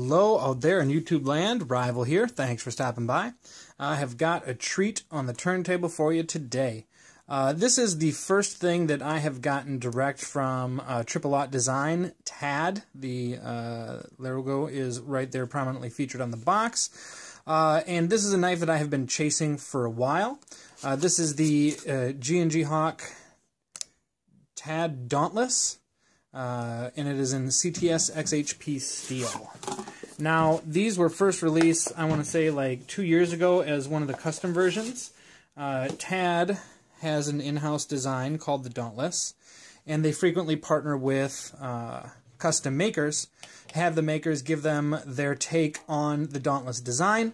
Hello out there in YouTube land, Rival here. Thanks for stopping by. I have got a treat on the turntable for you today. This is the first thing that I have gotten direct from Triple Aught Design, TAD. The logo is right there prominently featured on the box. And this is a knife that I have been chasing for a while. This is the G&G Hawk TAD Dauntless. And it is in CTS XHP steel. Now, these were first released, I want to say, like 2 years ago as one of the custom versions. TAD has an in-house design called the Dauntless, and they frequently partner with custom makers, have the makers give them their take on the Dauntless design,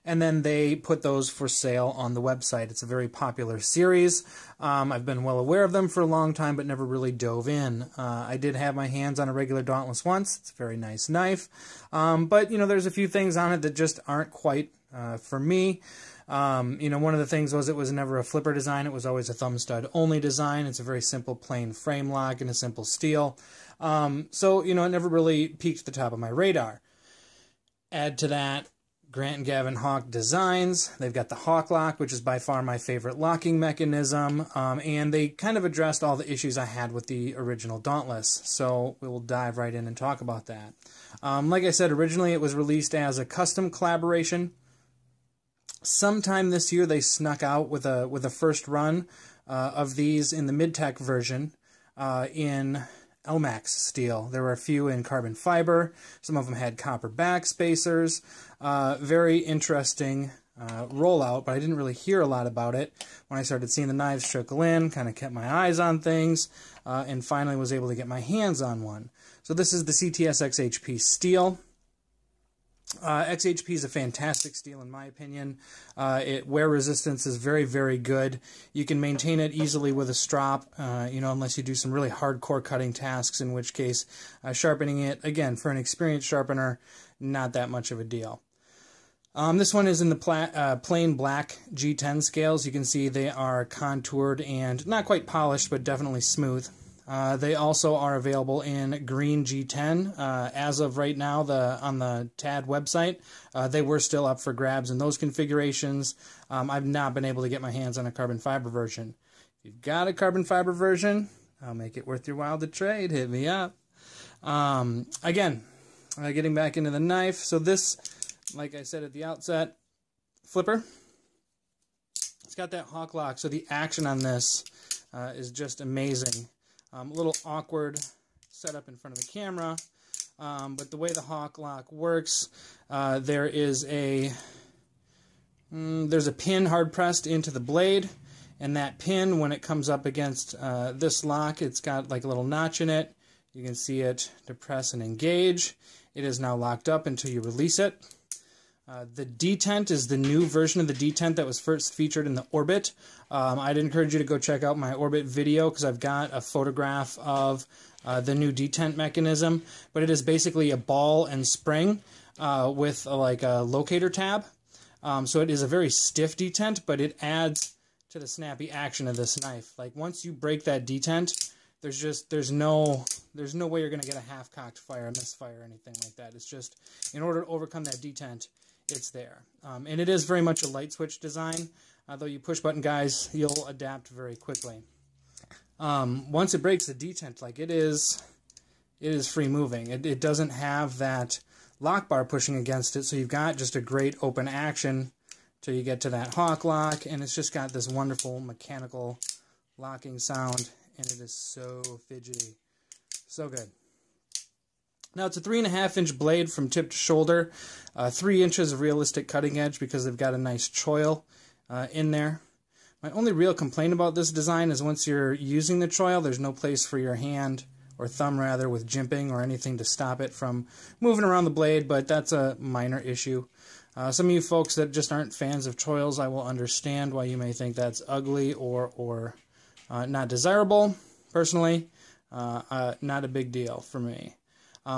and then they put those for sale on the website. It's a very popular series. I've been well aware of them for a long time, but never really dove in. I did have my hands on a regular Dauntless once. It's a very nice knife. But, you know, there's a few things on it that just aren't quite for me. You know, one of the things was it was never a flipper design. It was always a thumb stud only design. It's a very simple plain frame lock and a simple steel. So, you know, it never really peaked at the top of my radar. Add to that Grant and Gavin Hawk Designs. They've got the Hawk Lock, which is by far my favorite locking mechanism, and they kind of addressed all the issues I had with the original Dauntless, so we will dive right in and talk about that. Like I said, originally it was released as a custom collaboration. Sometime this year they snuck out with a first run of these in the mid-tech version in Elmax steel. There were a few in carbon fiber. Some of them had copper back spacers. Very interesting rollout, but I didn't really hear a lot about it. When I started seeing the knives trickle in, kind of kept my eyes on things, and finally was able to get my hands on one. So this is the CTS XHP steel. XHP is a fantastic steel in my opinion. Wear resistance is very, very good. You can maintain it easily with a strop, you know, unless you do some really hardcore cutting tasks, in which case sharpening it, again, for an experienced sharpener, not that much of a deal. This one is in the plain black G10 scales. You can see they are contoured and not quite polished, but definitely smooth. They also are available in green G10. As of right now, on the TAD website, they were still up for grabs in those configurations. I've not been able to get my hands on a carbon fiber version. If you've got a carbon fiber version, I'll make it worth your while to trade. Hit me up. Again, getting back into the knife. So this, like I said at the outset, flipper. It's got that Hawk Lock, so the action on this is just amazing. A little awkward setup in front of the camera, but the way the Hawk Lock works, there's a pin hard pressed into the blade, and that pin, when it comes up against this lock, it's got like a little notch in it. You can see it depress and engage. It is now locked up until you release it. The detent is the new version of the detent that was first featured in the Orbit. I'd encourage you to go check out my Orbit video because I've got a photograph of the new detent mechanism. But it is basically a ball and spring with like a locator tab. So it is a very stiff detent, but it adds to the snappy action of this knife. Like once you break that detent, there's no way you're going to get a half-cocked fire, a misfire, or anything like that. It's just, in order to overcome that detent, it's there. And it is very much a light switch design. Though you push button guys, you'll adapt very quickly. Once it breaks the detent, like it is free moving. It doesn't have that lock bar pushing against it, so you've got just a great open action till you get to that Hawk Lock, and it's just got this wonderful mechanical locking sound, and it is so fidgety. So good. Now, it's a 3.5-inch blade from tip to shoulder, 3 inches of realistic cutting edge because they've got a nice choil in there. My only real complaint about this design is once you're using the choil, there's no place for your hand, or thumb rather, with jimping or anything to stop it from moving around the blade, but that's a minor issue. Some of you folks that just aren't fans of choils, I will understand why you may think that's ugly or not desirable. Personally, not a big deal for me.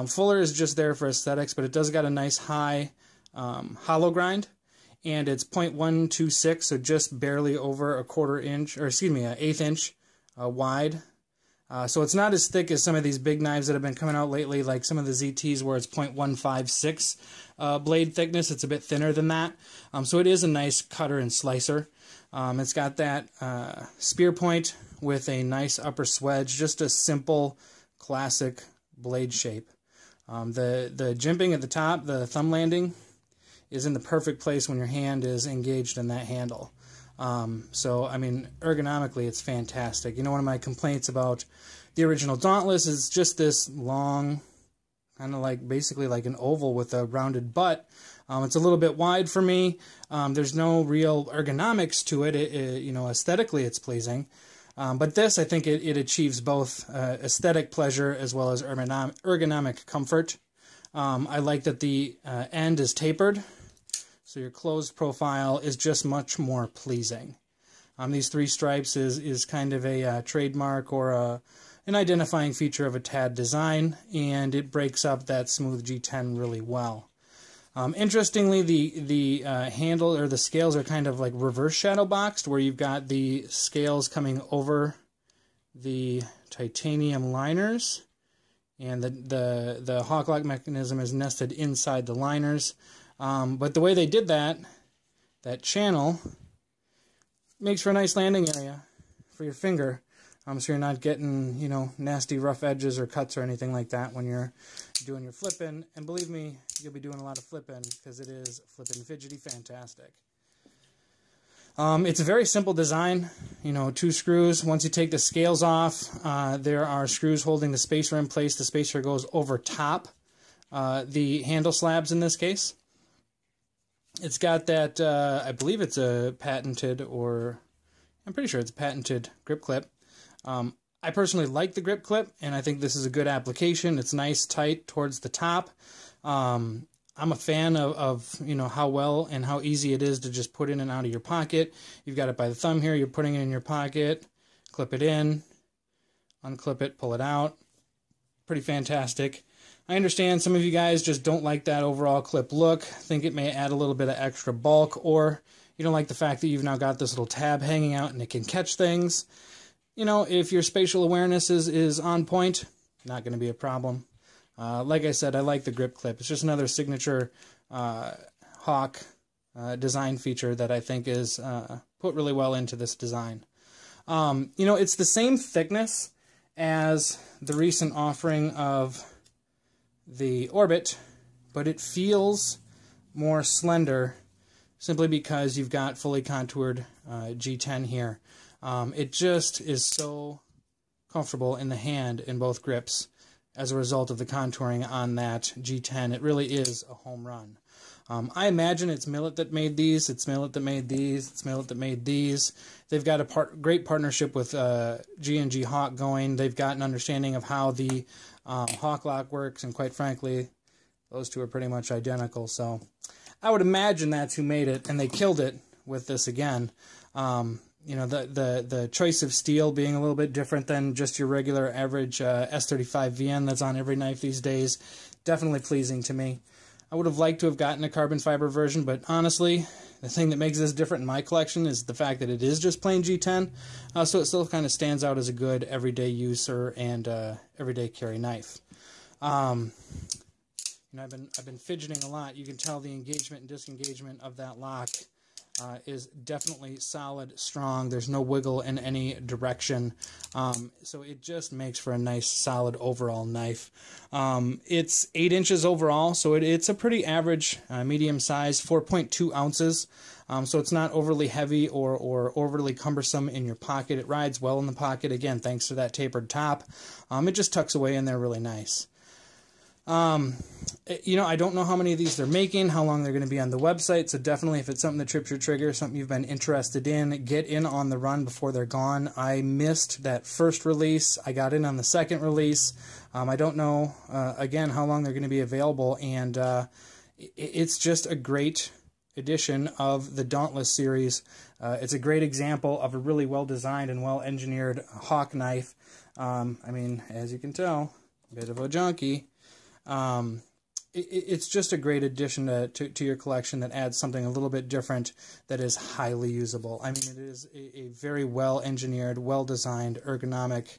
Fuller is just there for aesthetics, but it does got a nice high hollow grind, and it's 0.126, so just barely over a 1/4 inch, or excuse me, an 1/8 inch wide. So it's not as thick as some of these big knives that have been coming out lately, like some of the ZTs where it's 0.156 blade thickness. It's a bit thinner than that. So it is a nice cutter and slicer. It's got that spear point with a nice upper swedge, just a simple, classic blade shape. The jimping at the top, the thumb landing, is in the perfect place when your hand is engaged in that handle. So, I mean, ergonomically, it's fantastic. You know, one of my complaints about the original Dauntless is just this long, kind of like, basically like an oval with a rounded butt. It's a little bit wide for me. There's no real ergonomics to it. You know, aesthetically, it's pleasing. But this, I think it achieves both aesthetic pleasure as well as ergonomic comfort. I like that the end is tapered. So your closed profile is just much more pleasing. These 3 stripes is kind of a trademark or an identifying feature of a TAD design, and it breaks up that smooth G10 really well. Interestingly, the handle or the scales are kind of like reverse shadow boxed, where you've got the scales coming over the titanium liners, and the hawk lock mechanism is nested inside the liners. But the way they did that channel makes for a nice landing area for your finger, so you're not getting, you know, nasty rough edges or cuts or anything like that when you're doing your flipping. And believe me, you'll be doing a lot of flipping because it is flippin' fidgety fantastic. It's a very simple design, you know, 2 screws. Once you take the scales off, there are screws holding the spacer in place. The spacer goes over top the handle slabs in this case. It's got that, I believe it's a patented, or I'm pretty sure it's a patented grip clip. I personally like the grip clip, and I think this is a good application. It's nice, tight towards the top. I'm a fan of you know, how well and how easy it is to just put in and out of your pocket. You've got it by the thumb here. You're putting it in your pocket, clip it in, unclip it, pull it out. Pretty fantastic. I understand some of you guys just don't like that overall clip look, think it may add a little bit of extra bulk, or you don't like the fact that you've now got this little tab hanging out and it can catch things. You know, if your spatial awareness is on point, not going to be a problem. Like I said, I like the grip clip. It's just another signature hawk design feature that I think is put really well into this design. You know, it's the same thickness as the recent offering of the Orbit, but it feels more slender simply because you've got fully contoured G10 here. It just is so comfortable in the hand in both grips as a result of the contouring on that G10. It really is a home run. I imagine it's Millet that made these, it's Millet that made these, it's Millet that made these. They've got a great partnership with G&G Hawk going. They've got an understanding of how the hawk lock works, and quite frankly, those two are pretty much identical. So I would imagine that's who made it, and they killed it with this again. You know, the choice of steel being a little bit different than just your regular average S35 VN that's on every knife these days, definitely pleasing to me. I would have liked to have gotten a carbon fiber version, but honestly, the thing that makes this different in my collection is the fact that it is just plain G10, so it still kind of stands out as a good everyday user and everyday carry knife. You know, I've been fidgeting a lot. You can tell the engagement and disengagement of that lock is definitely solid, strong. There's no wiggle in any direction. So it just makes for a nice, solid overall knife. It's 8 inches overall, so it's a pretty average medium size, 4.2 ounces. So it's not overly heavy or overly cumbersome in your pocket. It rides well in the pocket, again, thanks to that tapered top. It just tucks away in there really nice. You know, I don't know how many of these they're making, how long they're going to be on the website, so definitely if it's something that trips your trigger, something you've been interested in, get in on the run before they're gone. I missed that first release. I got in on the second release. I don't know, again, how long they're going to be available, and it's just a great edition of the Dauntless series. It's a great example of a really well-designed and well-engineered hawk knife. I mean, as you can tell, a bit of a junkie. It's just a great addition to your collection that adds something a little bit different that is highly usable. I mean, it is a very well-engineered, well-designed, ergonomic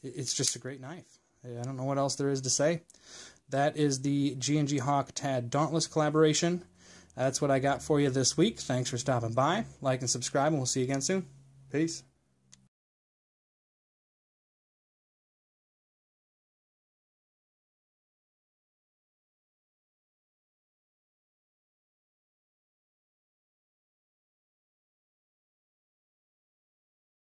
it's just a great knife. I don't know what else there is to say. That is the G&G Hawk Tad Dauntless collaboration. That's what I got for you this week. Thanks for stopping by. Like and subscribe, and we'll see you again soon. Peace.